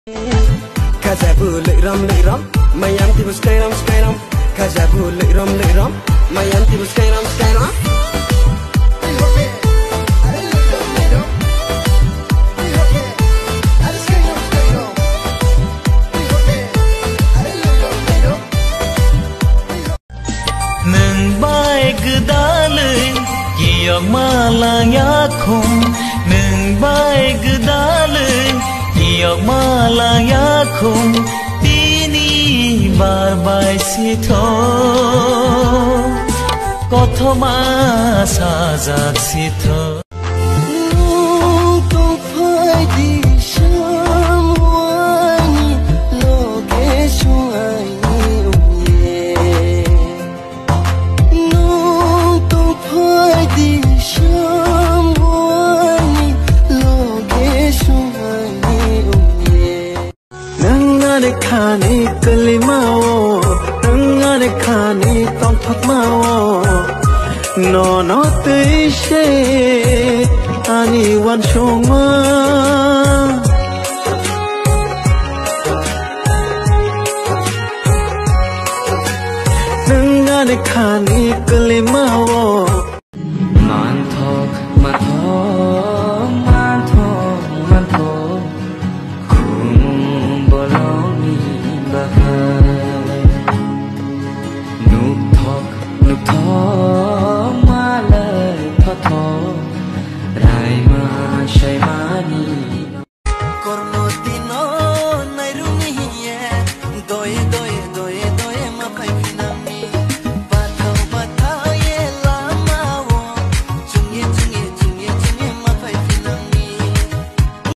Kajabu liram mayam tibu skairam Kajabu liram mayam tibu skairam Nâng bay cứ đá lưng Kìa mà là nhá khung Nâng bay cứ đá lưng Kìa mà là nhá khung Tini bar bay si thô Có thô mà xa giặc si thô Không phải đi sớm hoài Lo kế xuống ai khani kalimao nangane khani tong thak mao no te she ani wan shoma nangane khani kalimao man thok khung bolong ni bahar